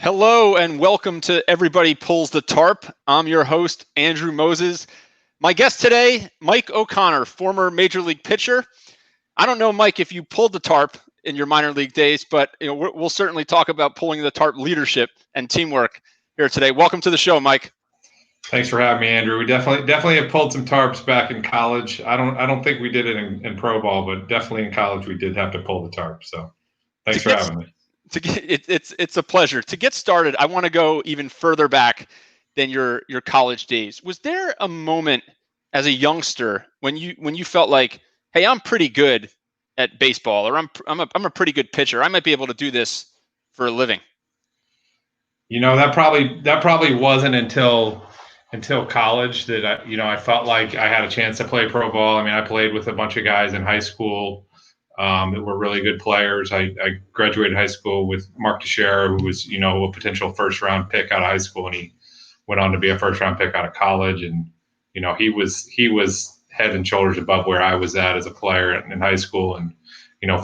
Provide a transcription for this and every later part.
Hello and welcome to Everybody Pulls the Tarp. I'm your host, Andrew Moses. My guest today, Mike O'Connor, former Major League pitcher. I don't know, Mike, if you pulled the tarp in your minor league days, but we'll certainly talk about pulling the tarp leadership and teamwork here today. Welcome to the show, Mike. Thanks for having me, Andrew. We definitely have pulled some tarps back in college. I don't think we did it in pro ball, but definitely in college we did have to pull the tarp. So thanks for having me. It's a pleasure. To get started, I want to go even further back than your college days. Was there a moment as a youngster when you felt like, hey, I'm pretty good at baseball, or I'm a pretty good pitcher. I might be able to do this for a living? That probably wasn't until college that I felt like I had a chance to play pro ball. I mean, I played with a bunch of guys in high school that were really good players. I graduated high school with Mark Teixeira, who was a potential first round pick out of high school, and he went on to be a first round pick out of college. And he was head and shoulders above where I was at as a player in high school. And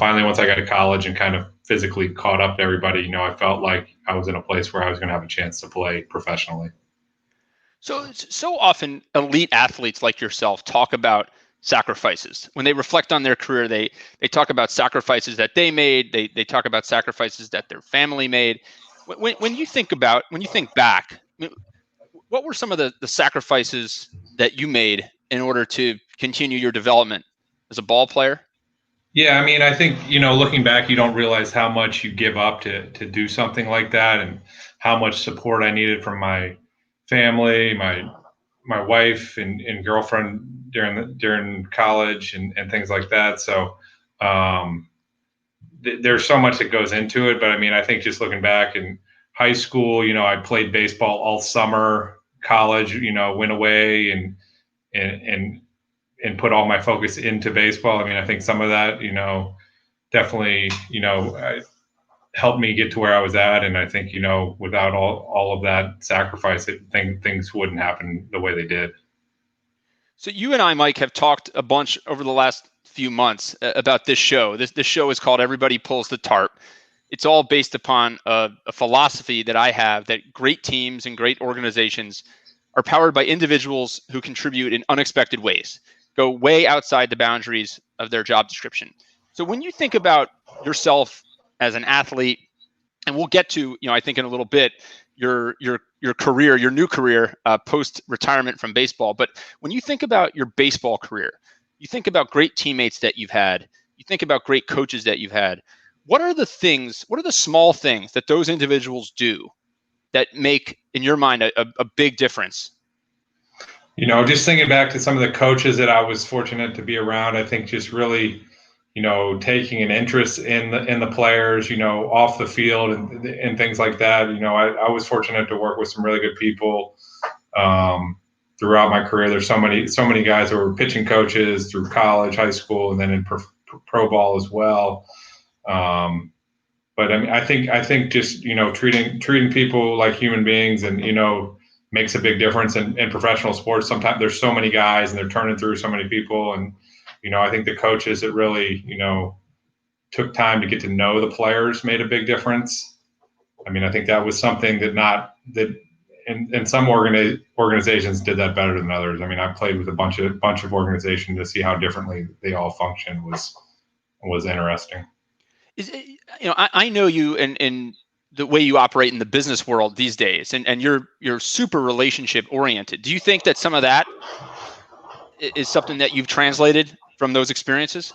finally, once I got to college and kind of physically caught up to everybody, I felt like I was in a place where I was going to have a chance to play professionally. So often elite athletes like yourself talk about sacrifices. When they reflect on their career, they talk about sacrifices that they made. They talk about sacrifices that their family made. When you think back, what were some of the sacrifices that you made in order to continue your development as a ball player? Yeah, I mean, I think, looking back, you don't realize how much you give up to do something like that, and how much support I needed from my family, my wife and girlfriend during college and things like that. So there's so much that goes into it. But I mean, I think just looking back in high school, I played baseball all summer. College, went away and put all my focus into baseball. I mean, I think some of that, definitely, helped me get to where I was at. And I think, without all of that sacrifice, things wouldn't happen the way they did. So you and I, Mike, have talked a bunch over the last few months about this show. This show is called Everybody Pulls the Tarp. It's all based upon a philosophy that I have, that great teams and great organizations are powered by individuals who contribute in unexpected ways, go way outside the boundaries of their job description. So when you think about yourself as an athlete, and we'll get to, I think in a little bit, your career, your new career post retirement from baseball. But when you think about your baseball career, you think about great teammates that you've had, you think about great coaches that you've had. What are the small things that those individuals do that make, in your mind, a big difference? Just thinking back to some of the coaches that I was fortunate to be around, I think just really, taking an interest in the players, off the field and things like that. I was fortunate to work with some really good people throughout my career. There's so many guys that were pitching coaches through college, high school, and then in pro ball as well. But I mean, I think just treating people like human beings and makes a big difference in professional sports. Sometimes there's so many guys and they're turning through so many people, and I think the coaches that really took time to get to know the players made a big difference. I mean, I think that was something that in some organizations did that better than others. I mean, I played with a bunch of organizations to see how differently they all function was interesting. I know you and the way you operate in the business world these days, and you're super relationship oriented. Do you think that some of that is something that you've translated from those experiences?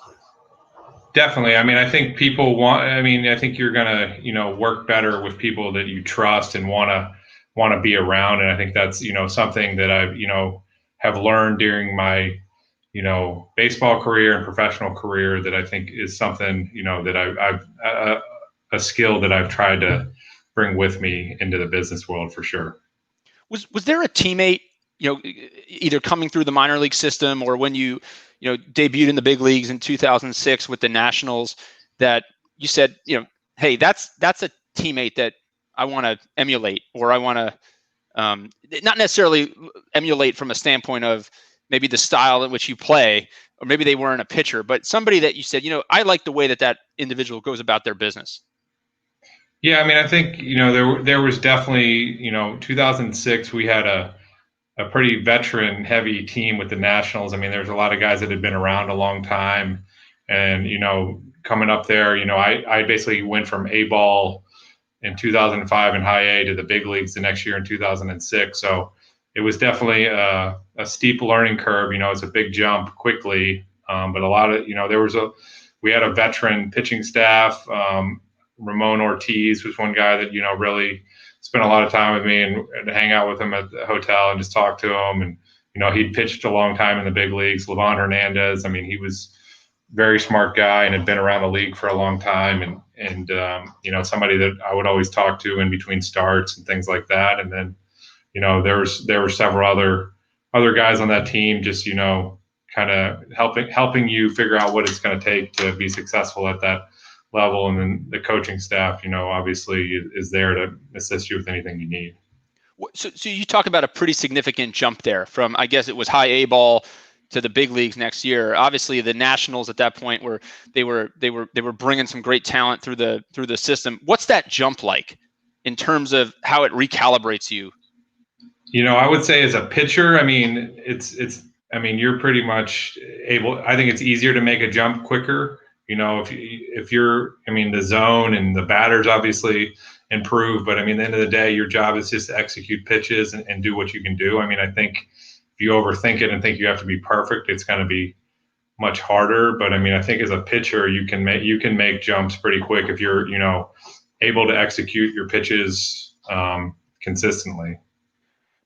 Definitely. I mean, I think I think you're going to, work better with people that you trust and want to be around. And I think that's, something that I've, have learned during my, baseball career and professional career, that I think is something, that I've a skill that I've tried to bring with me into the business world for sure. Was there a teammate, either coming through the minor league system or when you debuted in the big leagues in 2006 with the Nationals, that you said, hey, that's a teammate that I want to emulate, or I want to not necessarily emulate from a standpoint of maybe the style in which you play, or maybe they weren't a pitcher, but somebody that you said, I like the way that individual goes about their business? Yeah, I mean, I think there was definitely 2006 we had a pretty veteran heavy team with the Nationals. I mean, there's a lot of guys that had been around a long time, and coming up there, I basically went from A ball in 2005 in high A to the big leagues the next year in 2006. So it was definitely a steep learning curve. It's a big jump quickly, but a lot of we had a veteran pitching staff. Ramon Ortiz was one guy that really spent a lot of time with me and hang out with him at the hotel and just talk to him. And he'd pitched a long time in the big leagues. Levon Hernandez. I mean, he was very smart guy and had been around the league for a long time, and somebody that I would always talk to in between starts and things like that. And then there were several other guys on that team, just kind of helping you figure out what it's going to take to be successful at that level. And then the coaching staff, obviously is there to assist you with anything you need. So you talk about a pretty significant jump there from, I guess it was high A ball to the big leagues next year. Obviously, the Nationals at that point they were bringing some great talent through the system. What's that jump like in terms of how it recalibrates you? I would say as a pitcher, I mean, I mean, you're pretty much able. I think it's easier to make a jump quicker. If you're, I mean, the zone and the batters obviously improve, but I mean, at the end of the day, your job is just to execute pitches and do what you can do. I mean, I think if you overthink it and think you have to be perfect, it's going to be much harder. But I mean, I think as a pitcher, you can make jumps pretty quick if you're able to execute your pitches consistently.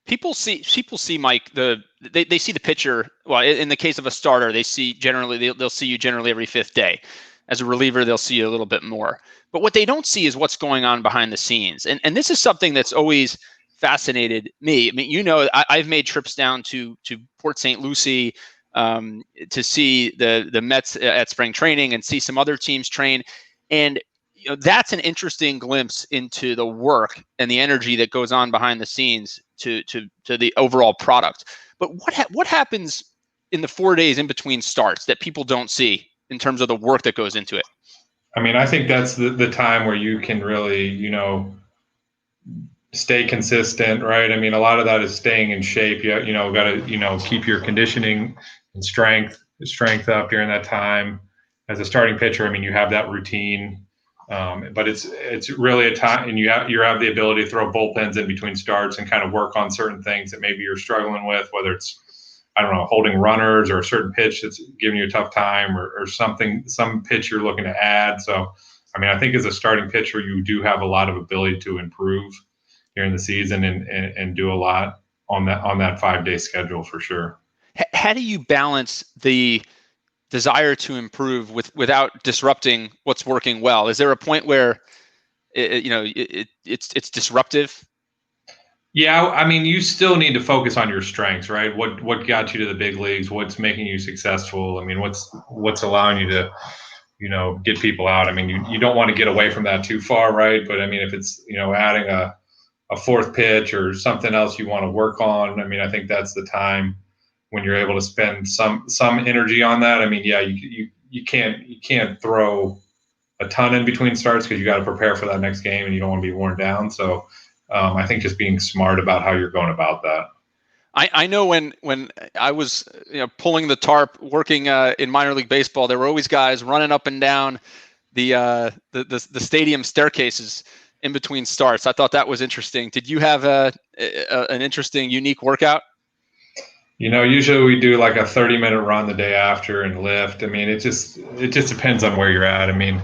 People see Mike, they see the pitcher. Well, in the case of a starter, they see generally they'll see you generally every fifth day. As a reliever, they'll see you a little bit more. But what they don't see is what's going on behind the scenes. And this is something that's always fascinated me. I mean, I've made trips down to Port St. Lucie to see the Mets at spring training and see some other teams train. And that's an interesting glimpse into the work and the energy that goes on behind the scenes to the overall product. But what happens in the 4 days in between starts that people don't see in terms of the work that goes into it? I mean, I think that's the time where you can really, stay consistent, right? I mean, a lot of that is staying in shape. Got to, keep your conditioning and strength up during that time. As a starting pitcher, I mean, you have that routine, but it's really a time, and you have the ability to throw bullpens in between starts and kind of work on certain things that maybe you're struggling with, whether it's, I don't know, holding runners or a certain pitch that's giving you a tough time or some pitch you're looking to add. So, I mean, I think as a starting pitcher, you do have a lot of ability to improve during the season and do a lot on that 5-day schedule for sure. How do you balance the desire to improve without disrupting what's working well? Is there a point where it's disruptive? Yeah, I mean, you still need to focus on your strengths, right? What got you to the big leagues? What's making you successful? I mean, what's allowing you to, get people out? I mean, you don't want to get away from that too far, right? But I mean, if it's adding a fourth pitch or something else you want to work on, I mean, I think that's the time when you're able to spend some energy on that. I mean, yeah, you can't throw a ton in between starts because you got to prepare for that next game and you don't want to be worn down. So I think just being smart about how you're going about that. I know when I was pulling the tarp, working in minor league baseball, there were always guys running up and down the stadium staircases in between starts. I thought that was interesting. Did you have an interesting, unique workout? Usually we do like a 30-minute run the day after and lift. I mean, it just depends on where you're at. I mean,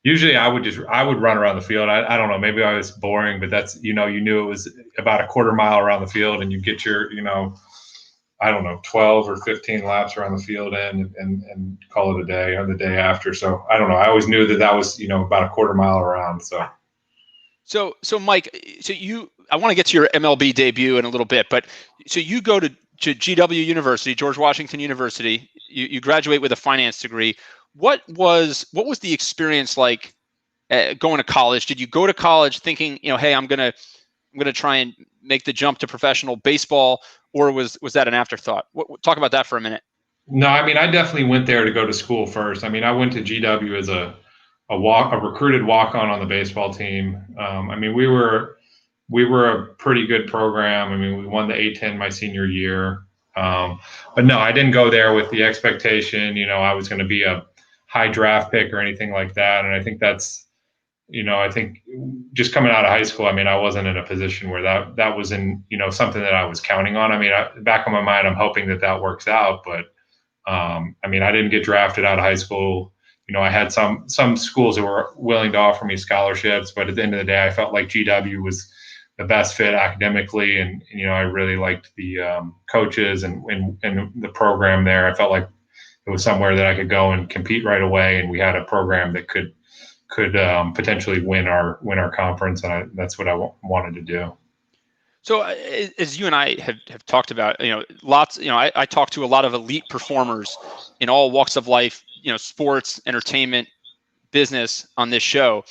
usually I would run around the field. I don't know, maybe I was boring, but that's, you knew it was about a quarter mile around the field and you get your, I don't know, 12 or 15 laps around the field and call it a day on the day after. So I don't know. I always knew that was, about a quarter mile around. So Mike, I want to get to your MLB debut in a little bit, but so you go to GW University, George Washington University. You graduate with a finance degree. What was the experience like going to college? Did you go to college thinking, hey, I'm gonna try and make the jump to professional baseball, or was that an afterthought? Talk about that for a minute. No, I mean, I definitely went there to go to school first. I mean, I went to GW as a a recruited walk-on the baseball team. I mean, we were a pretty good program. I mean, we won the A-10 my senior year. But no, I didn't go there with the expectation, I was going to be a high draft pick or anything like that. And I think that's, I think just coming out of high school, I mean, I wasn't in a position where that was in, something that I was counting on. I mean, back in my mind, I'm hoping that works out. But I mean, I didn't get drafted out of high school. I had some schools that were willing to offer me scholarships, but at the end of the day, I felt like GW was the best fit academically, and I really liked the coaches and the program there. I felt like it was somewhere that I could go and compete right away, and we had a program that could potentially win our conference, and that's what I wanted to do. So as you and I have talked about, lots, I talk to a lot of elite performers in all walks of life, sports, entertainment, business on this show.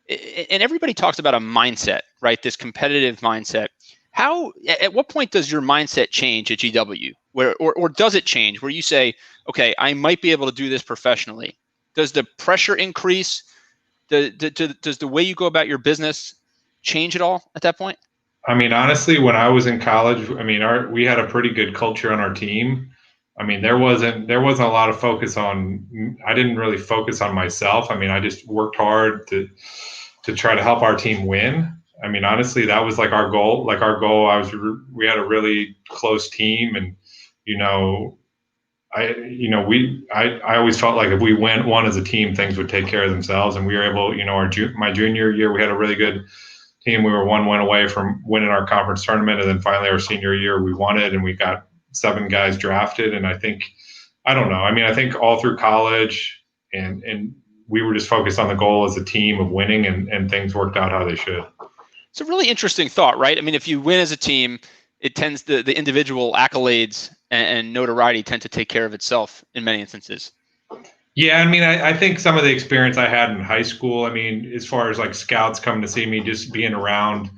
And everybody talks about a mindset, right? This competitive mindset. At what point does your mindset change at GW? Or does it change where you say, okay, I might be able to do this professionally? Does the pressure increase? Does the way you go about your business change at all at that point? I mean, honestly, when I was in college, I mean, we had a pretty good culture on our team. I mean, there wasn't a lot of focus on. I didn't really focus on myself. I mean, I just worked hard to try to help our team win. I mean, honestly, that was like our goal. We had a really close team, and I always felt like if we won as a team, things would take care of themselves, and we were able. My junior year, we had a really good team. We were one win away from winning our conference tournament, and then finally our senior year we won it, and we got 7 guys drafted. And I think I think all through college and we were just focused on the goal as a team of winning, and things worked out how they should. It's a really interesting thought, right? I mean, if you win as a team, it tends to, the individual accolades and notoriety tend to take care of itself in many instances. Yeah, I mean, I think some of the experience I had in high school, I mean, as far as like scouts coming to see me, just being around,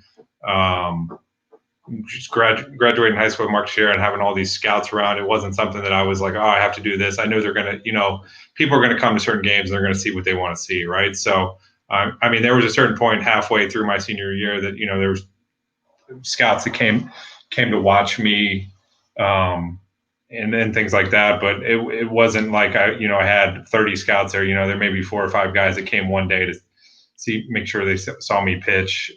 just graduating high school with Mark Scherer and having all these scouts around, it wasn't something that I was like, oh, I have to do this. I knew they're going to, people are going to come to certain games and they're going to see what they want to see, right? So, I mean, there was a certain point halfway through my senior year that, there was scouts that came to watch me, and then things like that. But it wasn't like I had 30 scouts there. There may be 4 or 5 guys that came one day to make sure they saw me pitch.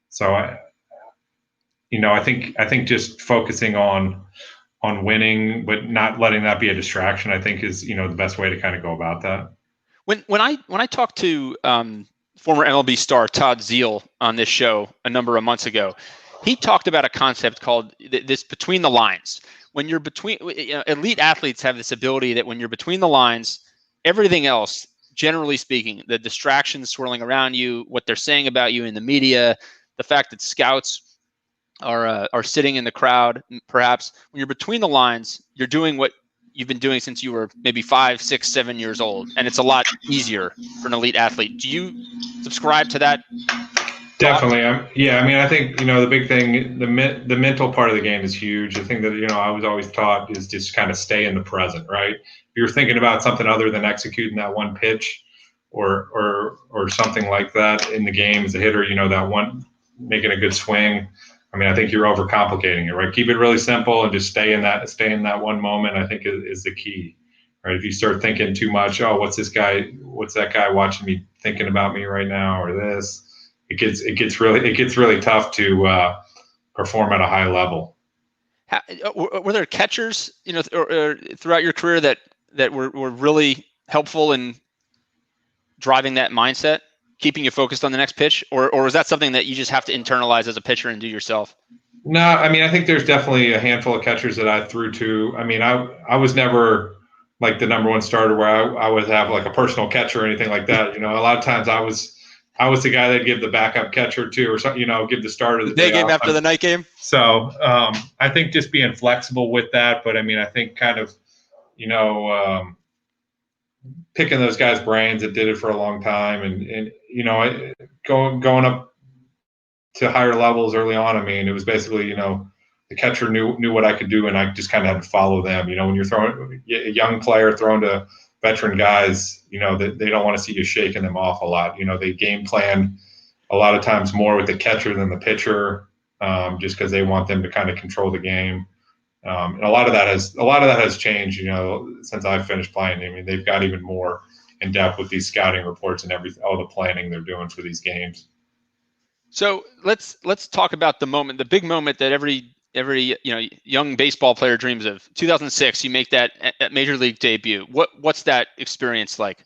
So I think just focusing on winning, but not letting that be a distraction, I think is, the best way to kind of go about that. When I talked to former MLB star Todd Zeal on this show a number of months ago, he talked about a concept called this between the lines. When you're between, elite athletes have this ability that when you're between the lines, everything else, generally speaking, the distractions swirling around you, what they're saying about you in the media, the fact that scouts are sitting in the crowd, perhaps when you're between the lines, you're doing what you've been doing since you were maybe 5, 6, 7 years old, and it's a lot easier for an elite athlete. Do you subscribe to that? Definitely. Yeah. I mean, I think, the big thing, the mental part of the game is huge. The thing that, I was always taught is just kind of stay in the present, right? If you're thinking about something other than executing that one pitch or something like that in the game as a hitter, that one, making a good swing. I mean, I think you're overcomplicating it, right? Keep it really simple and just stay in that one moment, I think is the key, right? If you start thinking too much, oh, what's that guy watching me thinking about me right now, or this, it gets really tough to perform at a high level. Were there catchers, or throughout your career that were really helpful in driving that mindset, keeping you focused on the next pitch, or was that something that you just have to internalize as a pitcher and do yourself? No, I mean, I think there's definitely a handful of catchers that I threw to. I mean, I was never like the number one starter where I would have like a personal catcher or anything like that. A lot of times I was the guy that'd give the backup catcher to, or something, give the starter the day game after the night game. So I think just being flexible with that. But I mean, I think kind of, picking those guys' brains that did it for a long time, and going up to higher levels early on. I mean, it was basically, the catcher knew what I could do, and I just kind of had to follow them. When you're throwing a young player throwing to veteran guys, they don't want to see you shaking them off a lot. They game plan a lot of times more with the catcher than the pitcher, just because they want them to kind of control the game. And a lot of that has changed, since I've finished playing. I mean, they've got even more in depth with these scouting reports and all the planning they're doing for these games. So let's talk about the big moment that every young baseball player dreams of. 2006, you make that major league debut. What's that experience like?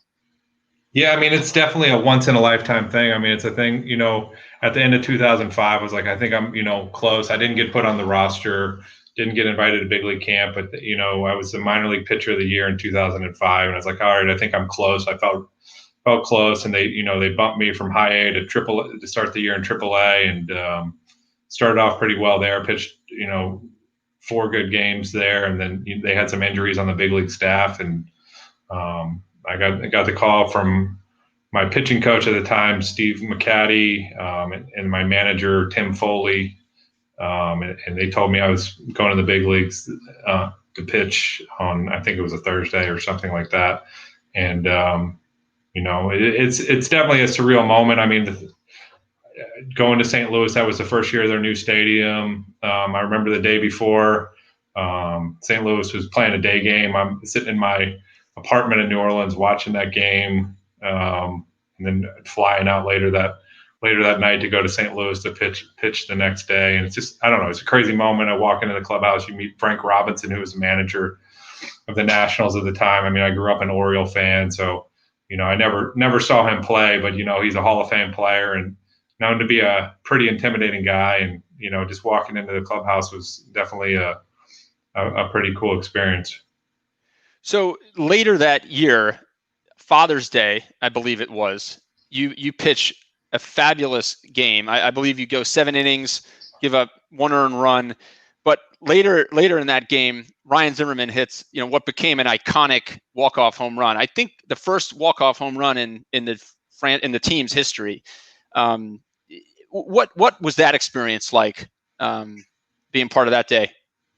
Yeah, I mean, it's definitely a once in a lifetime thing. I mean, it's a thing, at the end of 2005, I was like, I think I'm, close. I didn't get put on the roster, didn't get invited to big league camp, but, I was the minor league pitcher of the year in 2005. And I was like, all right, I think I'm close. I felt close. And they bumped me from high A to to start the year in AAA, and started off pretty well there, pitched, 4 good games there. And then they had some injuries on the big league staff. And, I got the call from my pitching coach at the time, Steve McCaddy, and my manager, Tim Foley. And they told me I was going to the big leagues to pitch on, I think it was a Thursday or something like that. And, it's definitely a surreal moment. I mean, going to St. Louis, that was the first year of their new stadium. I remember the day before, St. Louis was playing a day game. I'm sitting in my apartment in New Orleans watching that game, and then flying out later that night to go to St. Louis to pitch the next day. And it's just, I don't know, it's a crazy moment. I walk into the clubhouse, you meet Frank Robinson, who was the manager of the Nationals at the time. I mean, I grew up an Oriole fan, so I never saw him play, but he's a Hall of Fame player and known to be a pretty intimidating guy. And just walking into the clubhouse was definitely a pretty cool experience. So later that year, Father's Day, I believe it was, you pitch a fabulous game. I believe you go 7 innings, give up 1 earned run. But later in that game, Ryan Zimmerman hits, what became an iconic walk-off home run. I think the first walk-off home run in the team's history. What was that experience like, being part of that day?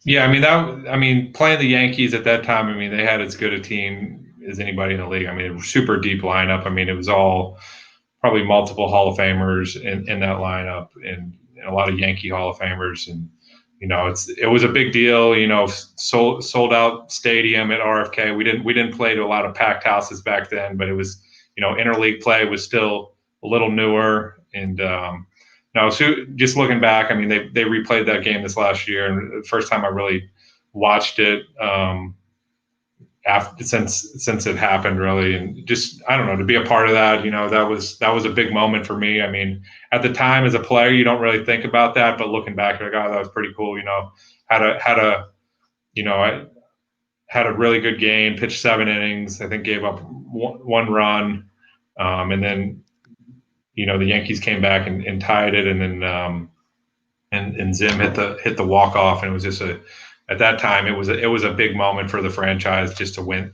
Yeah, I mean, playing the Yankees at that time, I mean, they had as good a team as anybody in the league. I mean, it was super deep lineup. I mean, it was all probably multiple Hall of Famers in that lineup, and a lot of Yankee Hall of Famers. And it was a big deal. Sold out stadium at RFK. We didn't play to a lot of packed houses back then, but it was interleague play was still a little newer. And no, so just looking back, I mean, they replayed that game this last year, and the first time I really watched it since it happened, really. And just, I don't know, to be a part of that, that was a big moment for me. I mean, at the time as a player, you don't really think about that, but looking back, I thought that was pretty cool. I had a really good game, pitched 7 innings, I think gave up one run, and then the Yankees came back and tied it, and then and Zim hit the walk off, and it was just at that time it was a big moment for the franchise just to win,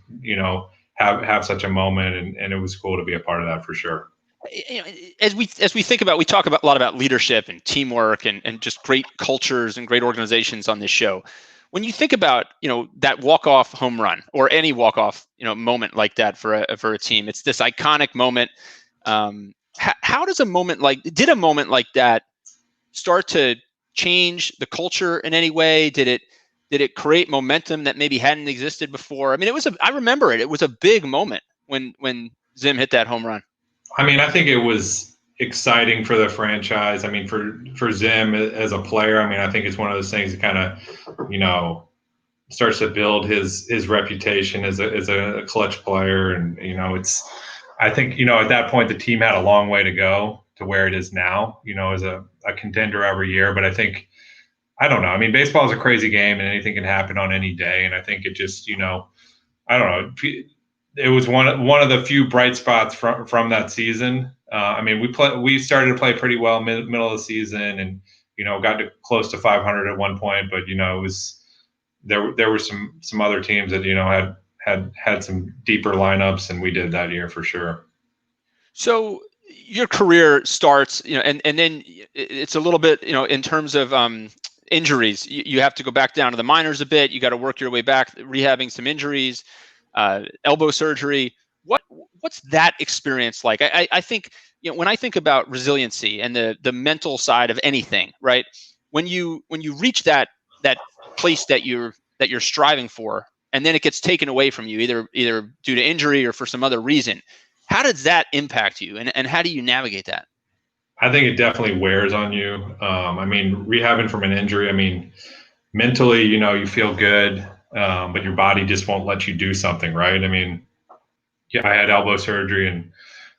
have such a moment, and it was cool to be a part of that for sure. As we think about, we talk about a lot about leadership and teamwork and just great cultures and great organizations on this show. When you think about that walk-off home run or any walk-off moment like that for a team, it's this iconic moment. How does a moment like that start to change the culture in any way? Did it create momentum that maybe hadn't existed before? I mean, I remember it. It was a big moment when Zim hit that home run. I mean, I think it was exciting for the franchise. I mean, for Zim as a player, I mean, I think it's one of those things that kind of, starts to build his reputation as a clutch player. And, I think, at that point, the team had a long way to go to where it is now, as a contender every year. But I think, I don't know. I mean, baseball is a crazy game and anything can happen on any day. And I think it just, I don't know. It was one of the few bright spots from that season. I mean, we started to play pretty well middle of the season, and got to close to 500 at one point. But it was there were some other teams that had some deeper lineups, and we did that year for sure. So your career starts, and then it's a little bit, in terms of injuries. You have to go back down to the minors a bit. You got to work your way back, rehabbing some injuries. elbow surgery. What's that experience like? I think, when I think about resiliency and the mental side of anything, right? When you reach that place that you're striving for, and then it gets taken away from you, either due to injury or for some other reason, how does that impact you, and how do you navigate that? I think it definitely wears on you. I mean, rehabbing from an injury, I mean, mentally, you feel good, but your body just won't let you do something, right? I mean, yeah, I had elbow surgery, and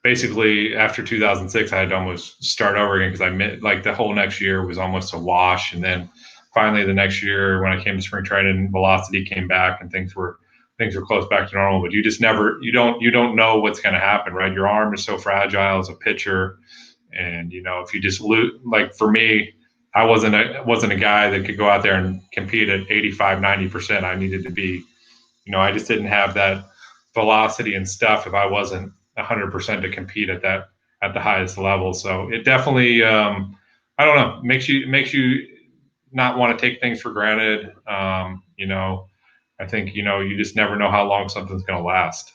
basically after 2006, I had to almost start over again because like the whole next year was almost a wash. And then finally the next year when I came to spring training, velocity came back and things were close back to normal. But you just never, you don't know what's going to happen, right? Your arm is so fragile as a pitcher. And, if you just lose, like for me, I wasn't a guy that could go out there and compete at 85, 90%. I needed to be, I just didn't have that velocity and stuff if I wasn't 100% to compete at the highest level. So it definitely, I don't know, makes you not want to take things for granted. I think, you just never know how long something's going to last.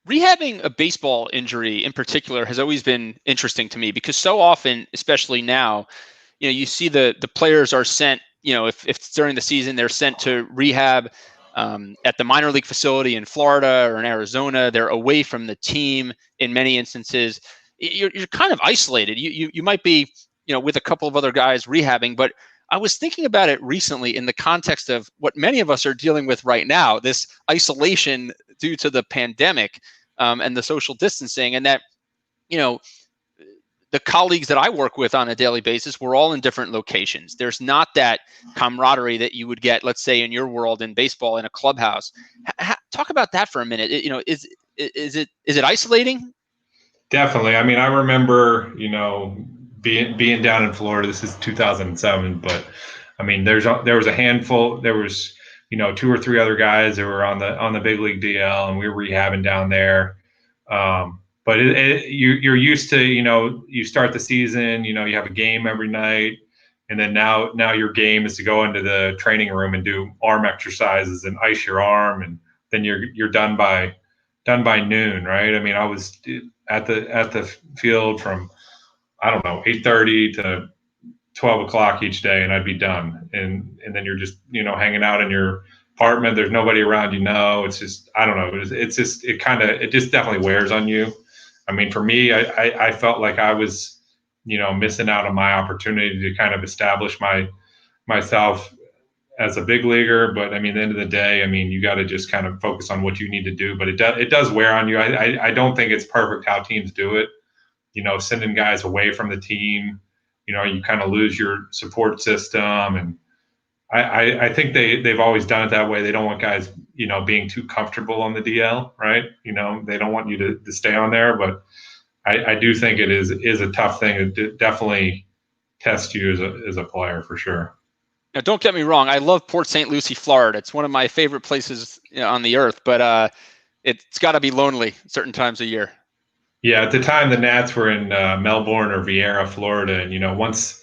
Rehabbing a baseball injury in particular has always been interesting to me, because so often, especially now, you see the players are sent, if it's during the season, they're sent to rehab at the minor league facility in Florida or in Arizona. They're away from the team in many instances. You're kind of isolated. You might be, with a couple of other guys rehabbing, but I was thinking about it recently in the context of what many of us are dealing with right now, this isolation due to the pandemic, and the social distancing, and that, the colleagues that I work with on a daily basis, we're all in different locations. There's not that camaraderie that you would get, let's say, in your world in baseball in a clubhouse. Talk about that for a minute. Is it isolating? Definitely. I mean, I remember, being down in Florida. This is 2007, but I mean, there was a handful. There was, 2 or 3 other guys that were on the big league DL, and we were rehabbing down there. But you're used to, you start the season, you have a game every night, and then now your game is to go into the training room and do arm exercises and ice your arm, and then you're done by noon, right? I mean, I was at the field from, I don't know, 8:30 to 12 o'clock each day, and I'd be done. And then you're just, hanging out in your apartment. There's nobody around, it's just, I don't know. It's just, it just definitely wears on you. I mean, for me, I felt like I was, missing out on my opportunity to kind of establish myself as a big leaguer. But I mean, at the end of the day, I mean, you got to just kind of focus on what you need to do. But it does wear on you. I don't think it's perfect how teams do it. Sending guys away from the team, you kind of lose your support system. And I think they've always done it that way. They don't want guys, being too comfortable on the DL, right? They don't want you to stay on there. But I do think it is a tough thing. It definitely tests you as a player for sure. Now, don't get me wrong. I love Port St. Lucie, Florida. It's one of my favorite places, on the earth, but it's got to be lonely certain times of year. Yeah, at the time the Nats were in Melbourne or Vieira, Florida, and once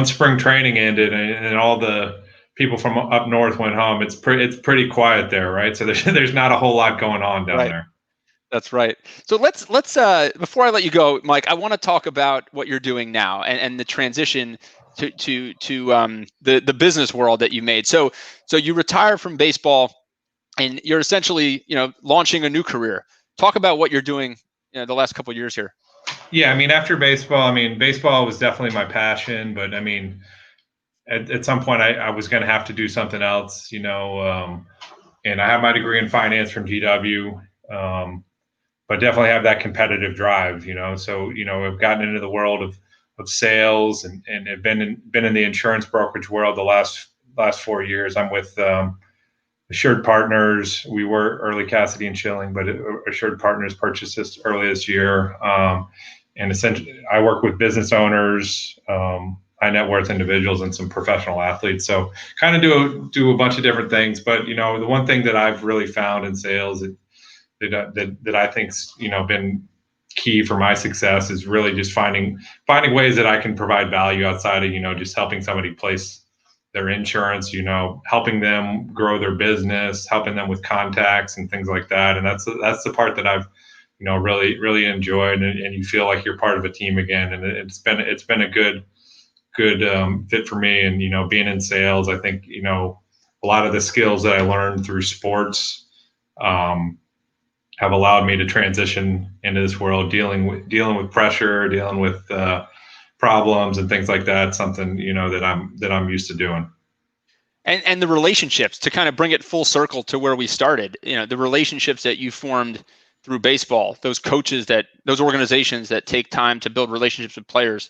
spring training ended and all the people from up north went home, it's pretty quiet there, right? So there's not a whole lot going on down Right. there. That's right. So let's before I let you go, Mike, I want to talk about what you're doing now, and the transition to the business world that you made. So you retire from baseball, and you're essentially, launching a new career. Talk about what you're doing, the last couple of years here. Yeah, I mean, after baseball, baseball was definitely my passion, but I mean, at some point I was going to have to do something else, and I have my degree in finance from GW, but definitely have that competitive drive, So, I've gotten into the world of sales and have been in the insurance brokerage world the last 4 years. I'm with Assured Partners. We were early Cassidy and Schilling, but Assured Partners purchased this early this year. And essentially, I work with business owners, high net worth individuals, and some professional athletes. So kind of do a bunch of different things. But the one thing that I've really found in sales that I think's been key for my success is really just finding ways that I can provide value outside of just helping somebody place their insurance, helping them grow their business, helping them with contacts and things like that. And that's the part that I've, really enjoyed, and you feel like you're part of a team again. And it's been a good fit for me. And, being in sales, I think, a lot of the skills that I learned through sports, have allowed me to transition into this world, dealing with pressure, dealing with problems and things like that. Something that I'm used to doing. And the relationships, to kind of bring it full circle to where we started. The relationships that you formed through baseball, those coaches, those organizations that take time to build relationships with players.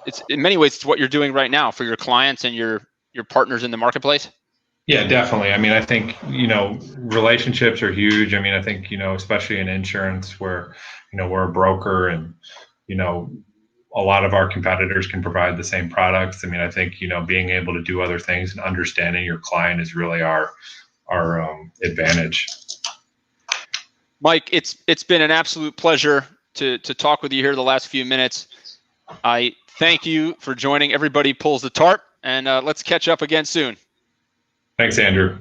It's in many ways it's what you're doing right now for your clients and your partners in the marketplace. Yeah, definitely. I mean, I think, relationships are huge. I mean, I think, especially in insurance where, we're a broker and, a lot of our competitors can provide the same products. I mean, I think, being able to do other things and understanding your client is really our advantage. Mike, it's been an absolute pleasure to talk with you here the last few minutes. I thank you for joining Everybody Pulls the Tarp, and let's catch up again soon. Thanks, Andrew.